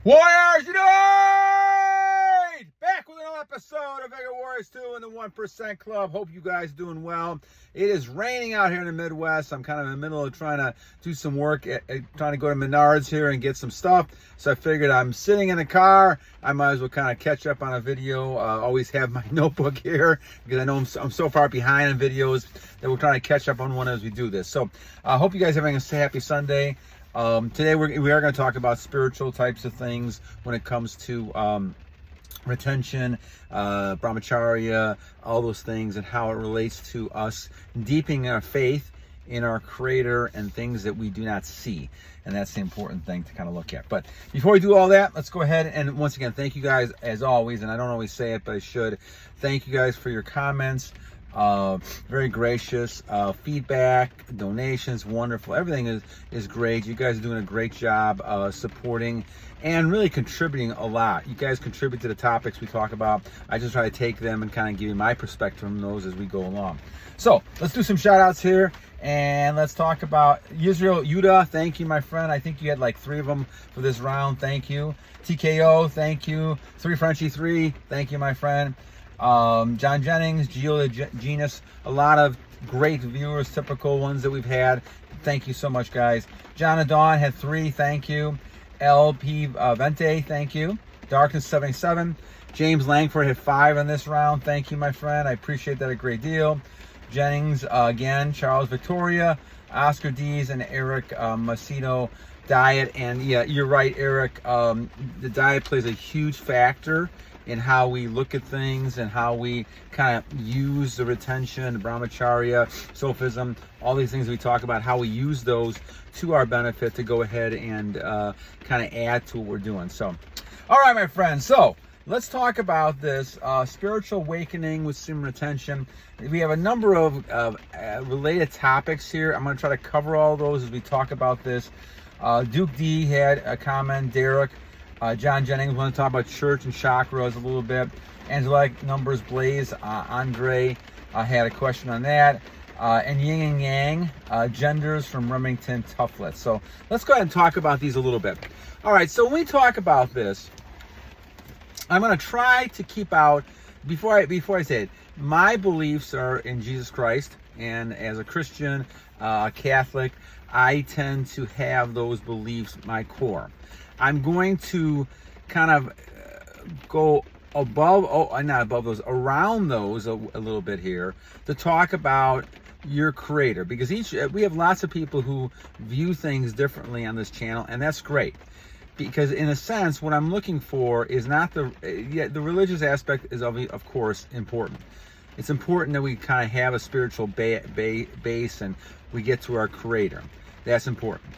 Warriors Unite! Back with another episode of Vega Warriors 2 in the 1% Club. Hope you guys doing well. It is raining out here in the Midwest. I'm kind of in the middle of trying to do some work, trying to go to Menards here and get some stuff. So I figured I'm sitting in the car. I might as well kind of catch up on a video. Always have my notebook here because I know I'm so far behind in videos that we're trying to catch up on one as we do this. So I hope you guys are having a happy Sunday. Today we are going to talk about spiritual types of things when it comes to retention, brahmacharya, all those things, and how it relates to us deepening our faith in our Creator and things that we do not see. And that's the important thing to kind of look at. But before we do all that, let's go ahead and once again, thank you guys as always. And I don't always say it, but I should. Thank you guys for your comments. Very gracious, feedback, donations, wonderful. Everything is great. You guys are doing a great job supporting and really contributing a lot. You guys contribute to the topics we talk about. I just try to take them and kind of give you my perspective on those as we go along. So let's do some shout outs here and let's talk about Yisrael Yehuddah. Thank you, my friend. I think you had like 3 of them for this round. Thank you. TKO, thank you. IIIFrencyIII, thank you, my friend. John Jennings, Geo the Genius, a lot of great viewers, typical ones that we've had. Thank you so much, guys. Jon the Dawn had 3, thank you. Delikvente, thank you. Darkness 77. James Langford had 5 in this round. Thank you, my friend. I appreciate that a great deal. Jennings, again, Charles Victoria, Oscar Deez, and Erik Macedo. Diet, and yeah, you're right, Eric. The diet plays a huge factor in how we look at things and how we kind of use the retention, the brahmacharya, sophism, all these things we talk about, how we use those to our benefit to go ahead and kind of add to what we're doing. So, all right, my friends. So let's talk about this spiritual awakening with semen retention. We have a number of related topics here. I'm going to try to cover all those as we talk about this. Duke D had a comment. Derrick, John Jennings want to talk about church and chakras a little bit. Angelic Numbers Blaze, Andre had a question on that. And Yin and Yang, genders from Remington, tufflips. So let's go ahead and talk about these a little bit. All right, so when we talk about this, I'm going to try to keep out, before I say it, my beliefs are in Jesus Christ. And as a Christian, Catholic, I tend to have those beliefs my core. I'm going to kind of go not above those, around those a little bit here to talk about your Creator, because we have lots of people who view things differently on this channel, and that's great. Because in a sense, what I'm looking for is not the religious aspect is of course important. It's important that we kind of have a spiritual base and we get to our Creator. That's important.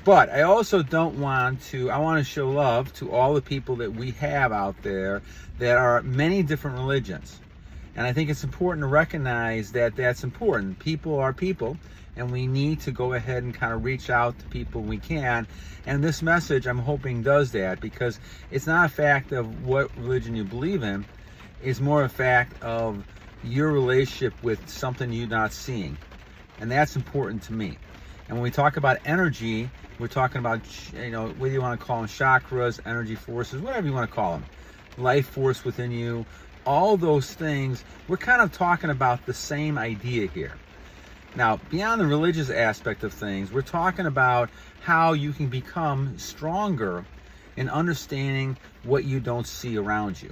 But I also don't want to, I want to show love to all the people that we have out there that are many different religions. And I think it's important to recognize that that's important. People are people, and we need to go ahead and kind of reach out to people we can. And this message, I'm hoping, does that, because it's not a fact of what religion you believe in. It's more a fact of your relationship with something you're not seeing. And that's important to me. And when we talk about energy, we're talking about, whether you want to call them chakras, energy forces, whatever you want to call them, life force within you, all those things, we're kind of talking about the same idea here. Now, beyond the religious aspect of things, we're talking about how you can become stronger in understanding what you don't see around you.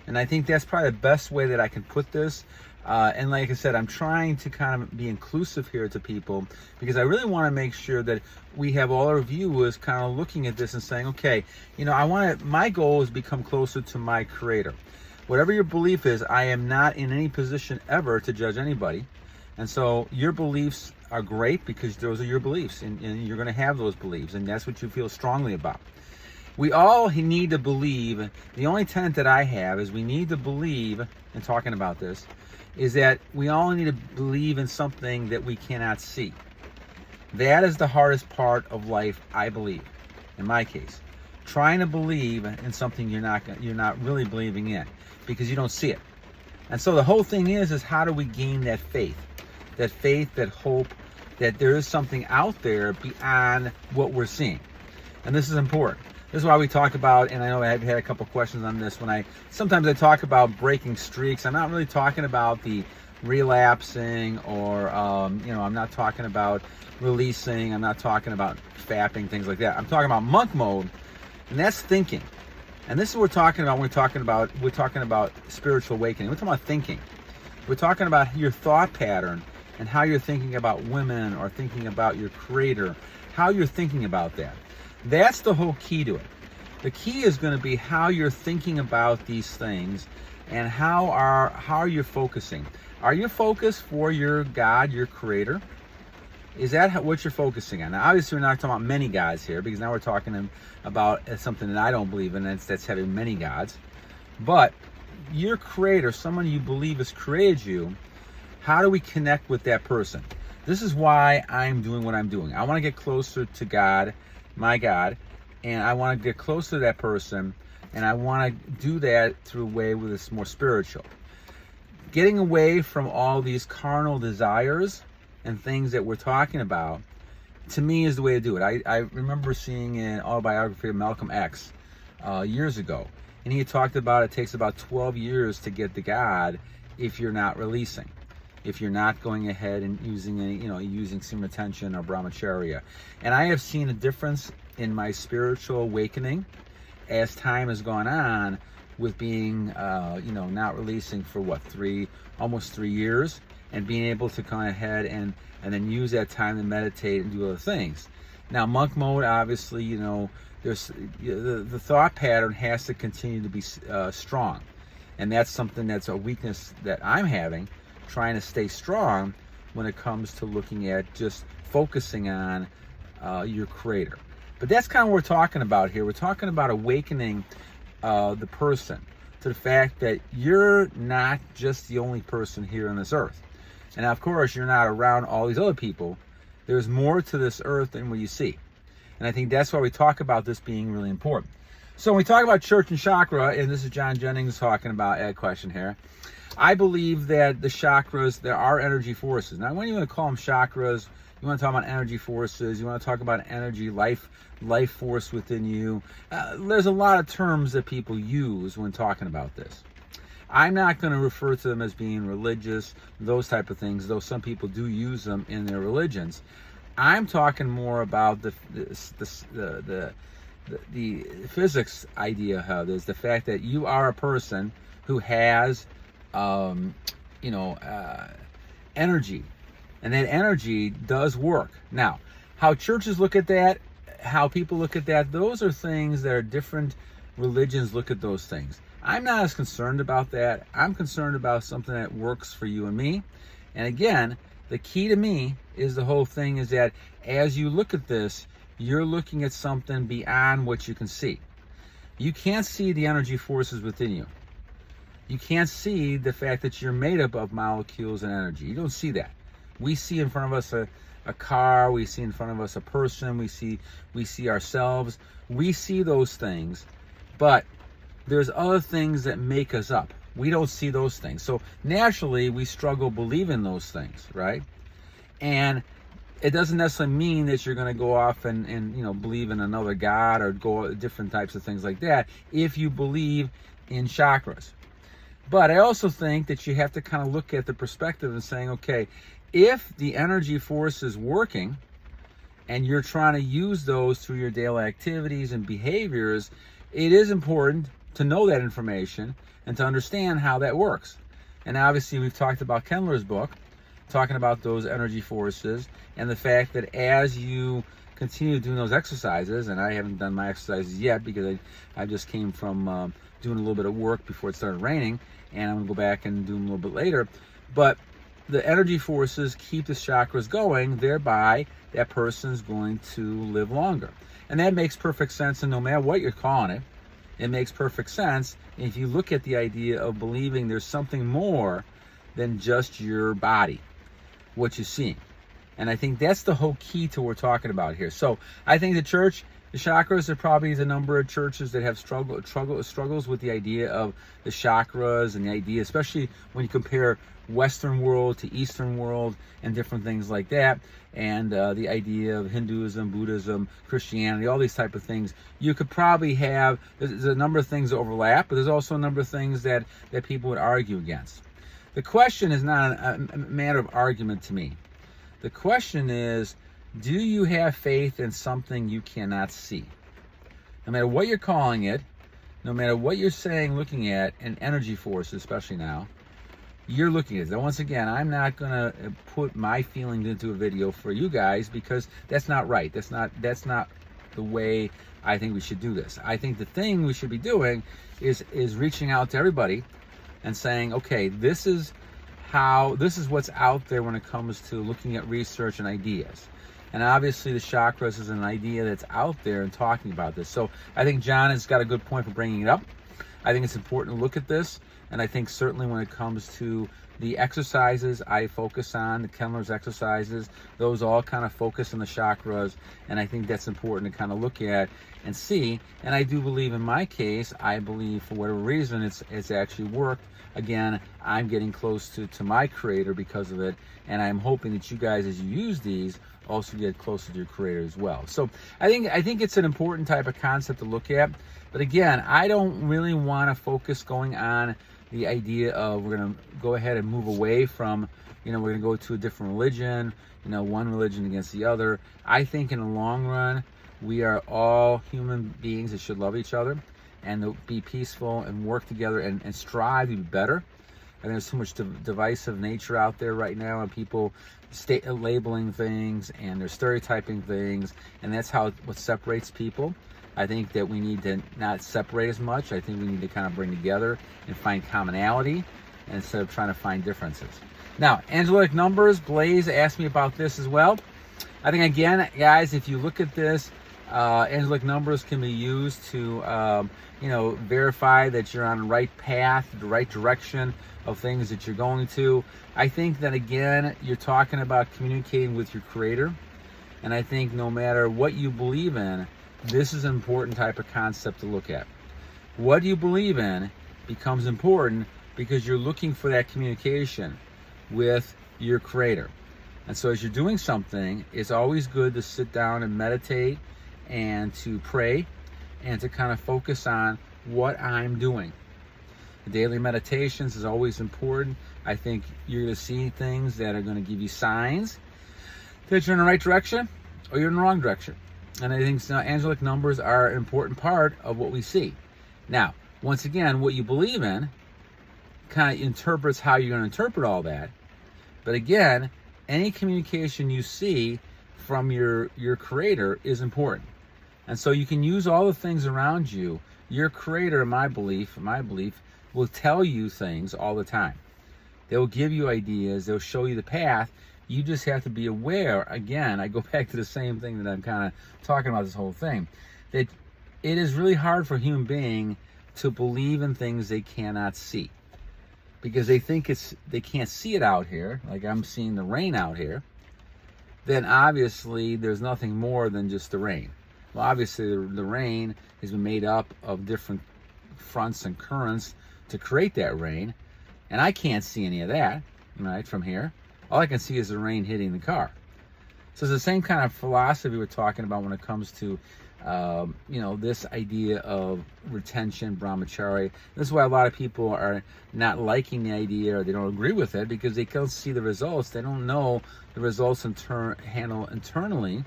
And I think that's probably the best way that I can put this. And like I said, I'm trying to kind of be inclusive here to people, because I really want to make sure that we have all our viewers kind of looking at this and saying, okay, my goal is to become closer to my Creator. Whatever your belief is, I am not in any position ever to judge anybody. And so your beliefs are great because those are your beliefs, and you're going to have those beliefs, and that's what you feel strongly about. We all need to believe. The only tenet that I have is we need to believe, and talking about this, is that we all need to believe in something that we cannot see. That is the hardest part of life, I believe, in my case. Trying to believe in something you're not really believing in, because you don't see it. And so the whole thing is how do we gain that faith, that hope, that there is something out there beyond what we're seeing. And this is important. This is why we talk about, and I know I've had a couple questions on this, sometimes I talk about breaking streaks. I'm not really talking about the relapsing or, I'm not talking about releasing. I'm not talking about fapping, things like that. I'm talking about monk mode, and that's thinking. And this is what we're talking about when we're talking about spiritual awakening. We're talking about thinking. We're talking about your thought pattern and how you're thinking about women or thinking about your creator, how you're thinking about that. That's the whole key to it. The key is going to be how you're thinking about these things and how are you focusing. Are you focused for your God, your creator? Is that what you're focusing on? Now, obviously, we're not talking about many gods here, because now we're talking about something that I don't believe in, that's having many gods. But your creator, someone you believe has created you, how do we connect with that person? This is why I'm doing what I'm doing. I want to get closer to God, my God, and I want to get closer to that person, and I want to do that through a way where it's more spiritual. Getting away from all these carnal desires and things that we're talking about, to me, is the way to do it. I remember seeing an autobiography of Malcolm X years ago, and he had talked about it takes about 12 years to get to God if you're not releasing, if you're not going ahead and using using semen retention or brahmacharya. And I have seen a difference in my spiritual awakening as time has gone on, with being not releasing for almost 3 years, and being able to come ahead and then use that time to meditate and do other things. Now, monk mode, obviously, there's the thought pattern has to continue to be strong, and that's something that's a weakness that I'm having, trying to stay strong when it comes to looking at just focusing on your creator. But that's kind of what we're talking about here. We're talking about awakening the person to the fact that you're not just the only person here on this earth. And of course, you're not around all these other people. There's more to this earth than what you see. And I think that's why we talk about this being really important. So when we talk about church and chakra, and this is John Jennings talking about a question here, I believe that the chakras, there are energy forces. Now, when you want to call them chakras, you want to talk about energy forces, you want to talk about energy, life force within you. There's a lot of terms that people use when talking about this. I'm not going to refer to them as being religious, those type of things, though some people do use them in their religions. I'm talking more about the physics idea of this, the fact that you are a person who has energy, and that energy does work. Now, how churches look at that, how people look at that, those are things that are different religions look at those things. I'm not as concerned about that. I'm concerned about something that works for you and me. And again, the key to me is the whole thing is that as you look at this, you're looking at something beyond what you can see. You can't see the energy forces within you. You can't see the fact that you're made up of molecules and energy. You don't see that. We see in front of us a car, we see in front of us a person, we see ourselves. We see those things, but there's other things that make us up. We don't see those things. So naturally, we struggle believing those things, right? And it doesn't necessarily mean that you're going to go off and believe in another god or go different types of things like that if you believe in chakras. But I also think that you have to kind of look at the perspective and saying, okay, if the energy force is working and you're trying to use those through your daily activities and behaviors, it is important to know that information and to understand how that works. And obviously, we've talked about Kendler's book, talking about those energy forces and the fact that as you continue doing those exercises, and I haven't done my exercises yet because I just came from doing a little bit of work before it started raining, and I'm going to go back and do them a little bit later. But the energy forces keep the chakras going, thereby that person's going to live longer. And that makes perfect sense, and no matter what you're calling it, it makes perfect sense if you look at the idea of believing there's something more than just your body, what you're seeing. And I think that's the whole key to what we're talking about here. So I think the church, the chakras are probably the number of churches that have struggles with the idea of the chakras and the idea, especially when you compare Western world to Eastern world and different things like that. and the idea of Hinduism, Buddhism, Christianity, all these type of things. You could probably have, there's a number of things that overlap, but there's also a number of things that people would argue against. The question is not a matter of argument to me. The question is, do you have faith in something you cannot see? No matter what you're calling it, no matter what you're saying, looking at, and energy forces, especially now, you're looking at it. Now, once again, I'm not going to put my feelings into a video for you guys, because that's not right. That's not the way I think we should do this. I think the thing we should be doing is reaching out to everybody and saying, okay, this is what's out there when it comes to looking at research and ideas. And obviously the chakras is an idea that's out there and talking about this. So I think Jon has got a good point for bringing it up. I think it's important to look at this. And I think certainly when it comes to the exercises I focus on, the Kendler's exercises, those all kind of focus on the chakras. And I think that's important to kind of look at and see. And I do believe in my case, I believe for whatever reason, it's actually worked. Again, I'm getting close to my creator because of it. And I'm hoping that you guys, as you use these, also get closer to your creator as well. So I think it's an important type of concept to look at. But again, I don't really want to focus going on the idea of we're going to go ahead and move away from, we're going to go to a different religion, one religion against the other. I think in the long run, we are all human beings that should love each other and be peaceful and work together and strive to be better. And there's so much divisive nature out there right now, and people labeling things and they're stereotyping things, and that's what separates people. I think that we need to not separate as much. I think we need to kind of bring together and find commonality instead of trying to find differences. Now, angelic numbers, Blaze asked me about this as well. I think, again, guys, if you look at this, angelic numbers can be used to, verify that you're on the right path, the right direction of things that you're going to. I think that, again, you're talking about communicating with your creator. And I think no matter what you believe in, this is an important type of concept to look at. What you believe in becomes important because you're looking for that communication with your creator. And so as you're doing something, it's always good to sit down and meditate and to pray and to kind of focus on what I'm doing. The daily meditations is always important. I think you're going to see things that are going to give you signs that you're in the right direction or you're in the wrong direction. And I think angelic numbers are an important part of what we see. Now, once again, what you believe in kind of interprets how you're going to interpret all that. But again, any communication you see from your creator is important. And so you can use all the things around you. Your creator, in my belief, will tell you things all the time. They will give you ideas. They'll show you the path. You just have to be aware. Again, I go back to the same thing that I'm kind of talking about this whole thing, that it is really hard for a human being to believe in things they cannot see, because they think they can't see it out here. Like I'm seeing the rain out here. Then obviously there's nothing more than just the rain. Well, obviously the rain has been made up of different fronts and currents to create that rain, and I can't see any of that, right, from here. All I can see is the rain hitting the car. So it's the same kind of philosophy we're talking about when it comes to, this idea of retention, brahmachari. This is why a lot of people are not liking the idea, or they don't agree with it, because they can't see the results. They don't know the results handle internally,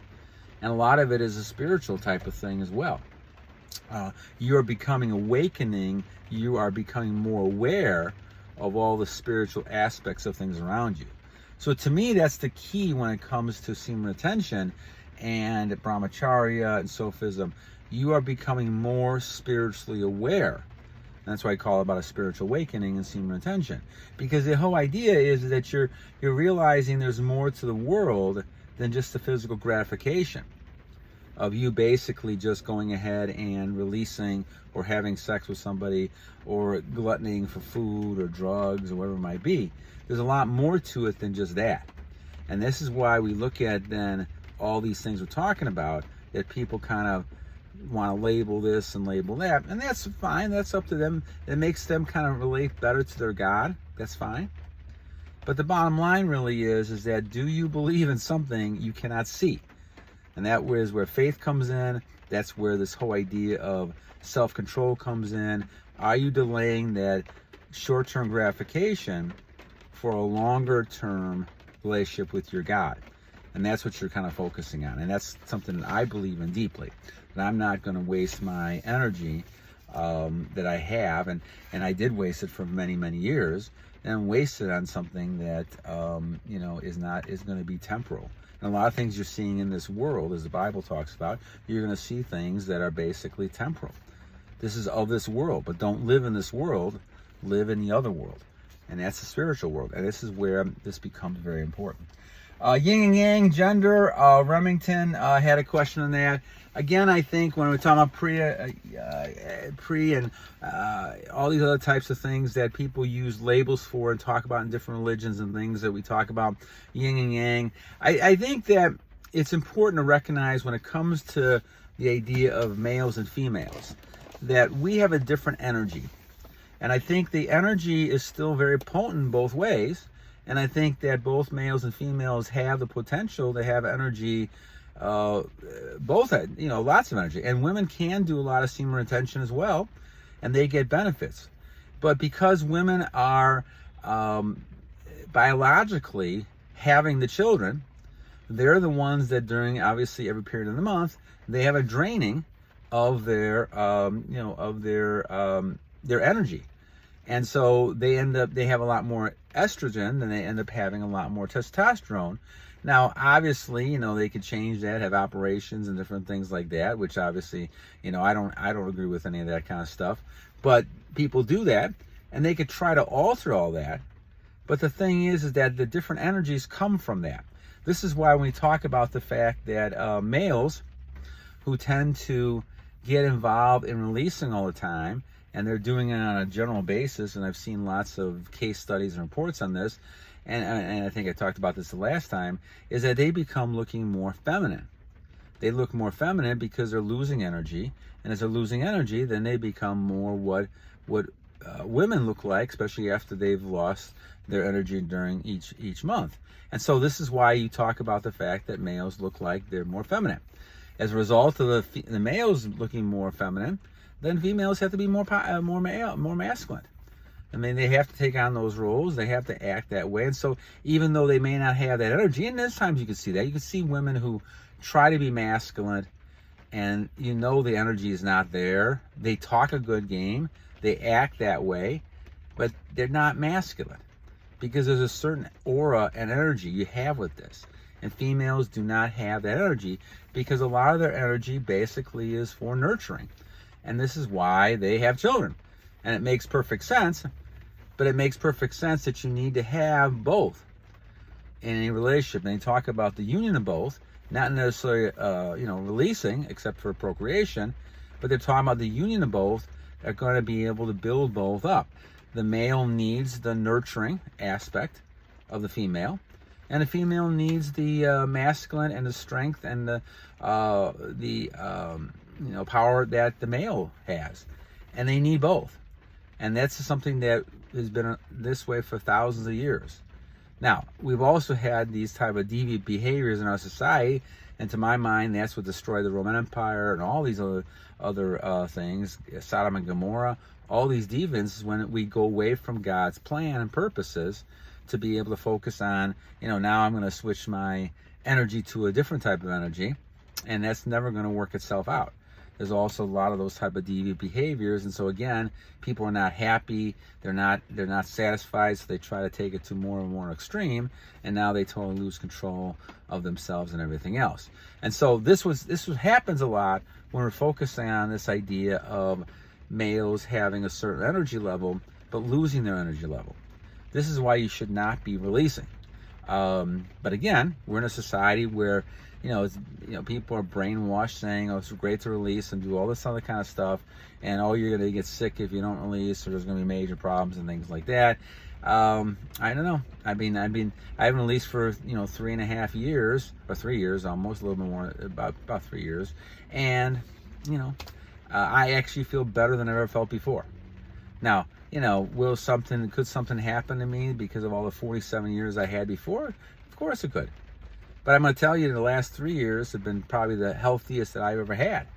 and a lot of it is a spiritual type of thing as well. You are becoming awakening. You are becoming more aware of all the spiritual aspects of things around you. So to me, that's the key when it comes to semen retention and brahmacharya and Sufism. You are becoming more spiritually aware. And that's why I call it about a spiritual awakening and semen retention. Because the whole idea is that you're realizing there's more to the world than just the physical gratification of you basically just going ahead and releasing or having sex with somebody or gluttoning for food or drugs or whatever it might be. There's a lot more to it than just that. And this is why we look at then all these things we're talking about, that people kind of want to label this and label that. And that's fine. That's up to them. It makes them kind of relate better to their God. That's fine. But the bottom line really is that do you believe in something you cannot see? And that is where faith comes in. That's where this whole idea of self-control comes in. Are you delaying that short-term gratification for a longer-term relationship with your God? And that's what you're kind of focusing on. And that's something that I believe in deeply. That I'm not going to waste my energy that I have, and I did waste it for many, many years, and waste it on something that is going to be temporal. And a lot of things you're seeing in this world, as the Bible talks about, you're going to see things that are basically temporal. This is of this world, but don't live in this world, live in the other world. And that's the spiritual world. And this is where this becomes very important. Yin and yang, gender, Remington had a question on that. Again, I think when we're talking about pre and all these other types of things that people use labels for and talk about in different religions and things that we talk about, yin and yang, I think that it's important to recognize when it comes to the idea of males and females that we have a different energy. And I think the energy is still very potent both ways. And I think that both males and females have the potential to have energy, both, lots of energy. And women can do a lot of semen retention as well, and they get benefits. But because women are biologically having the children, they're the ones that during, obviously, every period of the month, they have a draining of their energy. And so they have a lot more estrogen, and they end up having a lot more testosterone. Now, obviously, they could change that, have operations and different things like that, which obviously, I don't agree with any of that kind of stuff. But people do that, and they could try to alter all that. But the thing is that the different energies come from that. This is why when we talk about the fact that males who tend to get involved in releasing all the time, and they're doing it on a general basis, and I've seen lots of case studies and reports on this, and I think I talked about this the last time, is that they become looking more feminine. They look more feminine because they're losing energy, and as they're losing energy, then they become more what women look like, especially after they've lost their energy during each month. And so this is why you talk about the fact that males look like they're more feminine. As a result of the males looking more feminine, then females have to be more masculine. I mean, they have to take on those roles. They have to act that way. And so even though they may not have that energy, and there's times you can see that. You can see women who try to be masculine, and the energy is not there. They talk a good game. They act that way, but they're not masculine because there's a certain aura and energy you have with this. And females do not have that energy because a lot of their energy basically is for nurturing. And this is why they have children. And it makes perfect sense, but it makes perfect sense that you need to have both in a relationship. And they talk about the union of both, not necessarily, releasing, except for procreation, but they're talking about the union of both are going to be able to build both up. The male needs the nurturing aspect of the female, and the female needs the masculine and the strength and the power that the male has, and they need both. And that's something that has been this way for thousands of years. Now, we've also had these type of deviant behaviors in our society, and to my mind, that's what destroyed the Roman Empire and all these other things, Sodom and Gomorrah. All these deviants, when we go away from God's plan and purposes to be able to focus on, now I'm going to switch my energy to a different type of energy, and that's never going to work itself out. There's also a lot of those type of deviant behaviors, and so again, people are not happy. They're not satisfied, so they try to take it to more and more extreme, and now they totally lose control of themselves and everything else. And so this happens a lot when we're focusing on this idea of males having a certain energy level but losing their energy level. This is why you should not be releasing. But again, we're in a society where people are brainwashed saying, it's great to release and do all this other kind of stuff, and you're going to get sick if you don't release, or there's going to be major problems and things like that. I don't know. I haven't released for 3.5 years, or 3 years almost, a little bit more, about 3 years, and I actually feel better than I ever felt before. Now, could something happen to me because of all the 47 years I had before? Of course it could. But I'm going to tell you, the last 3 years have been probably the healthiest that I've ever had.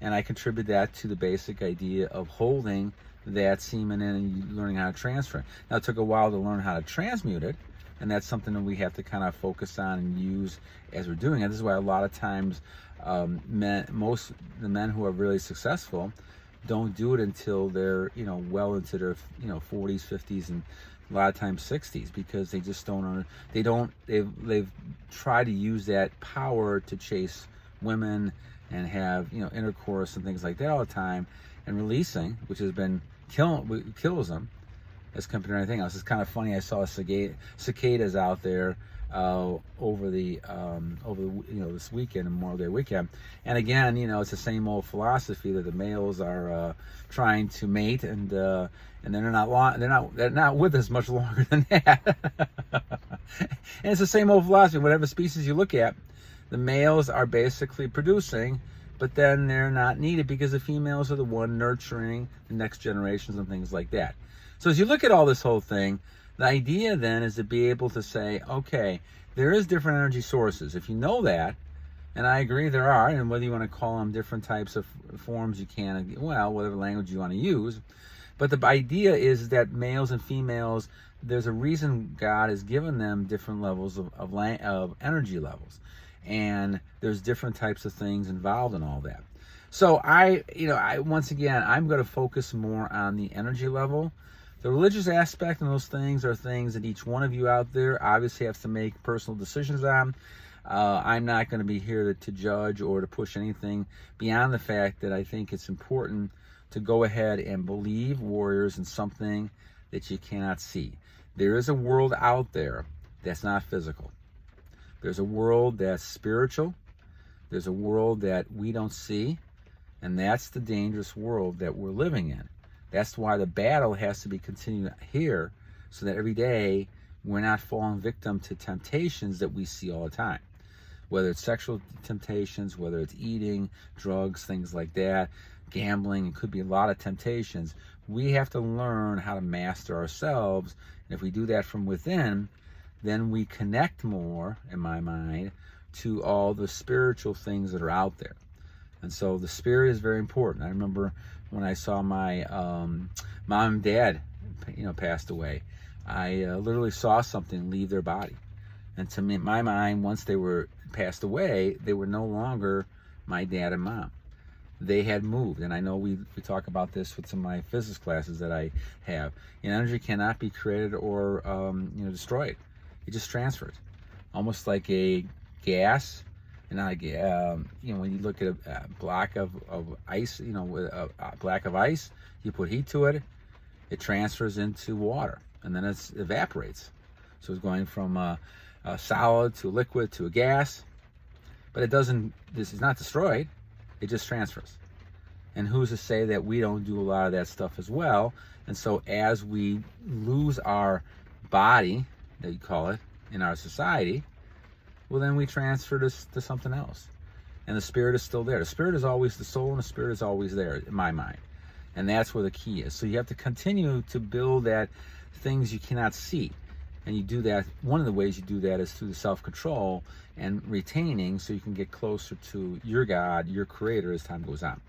And I contribute that to the basic idea of holding that semen in and learning how to transfer it. Now, it took a while to learn how to transmute it, and that's something that we have to kind of focus on and use as we're doing it. This is why a lot of times most the men who are really successful don't do it until they're well into their 40s, 50s, and a lot of times 60s, because they just they've tried to use that power to chase women and have intercourse and things like that all the time, and releasing, which has been kills them as compared to anything else. It's kind of funny. I saw cicadas out there over this weekend, Memorial Day weekend, and again, it's the same old philosophy that the males are trying to mate, and they're not with us much longer than that. And it's the same old philosophy. Whatever species you look at, the males are basically producing, but then they're not needed because the females are the one nurturing the next generations and things like that. So as you look at all this whole thing, the idea then is to be able to say, okay, there is different energy sources. If you know that, and I agree there are, and whether you want to call them different types of forms, you can, whatever language you want to use. But the idea is that males and females, there's a reason God has given them different levels of energy levels. And there's different types of things involved in all that. So once again, I'm going to focus more on the energy level. The religious aspect and those things are things that each one of you out there obviously has to make personal decisions on. I'm not going to be here to judge or to push anything beyond the fact that I think it's important to go ahead and believe, warriors, in something that you cannot see. There is a world out there that's not physical. There's a world that's spiritual. There's a world that we don't see. And that's the dangerous world that we're living in. That's why the battle has to be continued here, so that every day we're not falling victim to temptations that we see all the time. Whether it's sexual temptations, whether it's eating, drugs, things like that, gambling, it could be a lot of temptations. We have to learn how to master ourselves. And if we do that from within, then we connect more, in my mind, to all the spiritual things that are out there. And so the spirit is very important. I remember when I saw my mom and dad, passed away, I literally saw something leave their body. And to me, in my mind, once they were passed away, they were no longer my dad and mom. They had moved. And I know we talk about this with some of my physics classes that I have. Energy cannot be created or destroyed. It just transfers, almost like a gas. And when you look at a block of ice, with a block of ice, you put heat to it, it transfers into water, and then it evaporates. So it's going from a solid to a liquid to a gas, but this is not destroyed, it just transfers. And who's to say that we don't do a lot of that stuff as well? And so as we lose our body, that you call it, in our society, well, then we transfer this to something else. And the spirit is still there. The spirit is always the soul, and the spirit is always there, in my mind. And that's where the key is. So you have to continue to build that things you cannot see. And you do that, one of the ways you do that is through the self-control and retaining, so you can get closer to your God, your creator, as time goes on.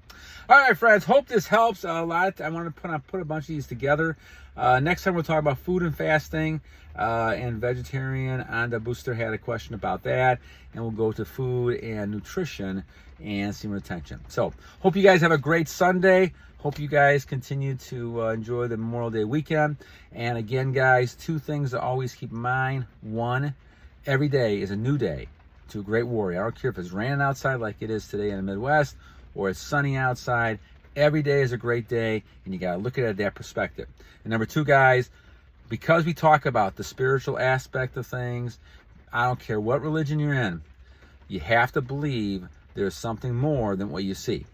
All right, friends, hope this helps a lot. I want to put a bunch of these together. Next time we'll talk about food and fasting and vegetarian. Anda Booster had a question about that. And we'll go to food and nutrition and semen retention. So hope you guys have a great Sunday. Hope you guys continue to enjoy the Memorial Day weekend. And again, guys, 2 things to always keep in mind. 1, every day is a new day to a great warrior. I don't care if it's raining outside like it is today in the Midwest, or it's sunny outside. Every day is a great day, and you got to look at it at that perspective. And number 2, guys, because we talk about the spiritual aspect of things, I don't care what religion you're in, you have to believe there's something more than what you see.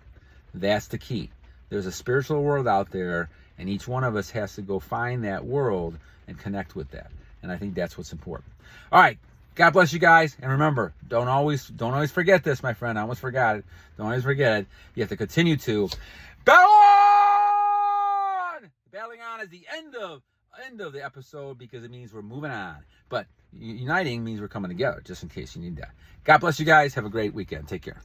That's the key. There's a spiritual world out there, and each one of us has to go find that world and connect with that. And I think that's what's important. All right. God bless you guys. And remember, don't always forget this, my friend. I almost forgot it. Don't always forget it. You have to continue to battle on! Bailing on is the end of the episode because it means we're moving on. But uniting means we're coming together, just in case you need that. God bless you guys. Have a great weekend. Take care.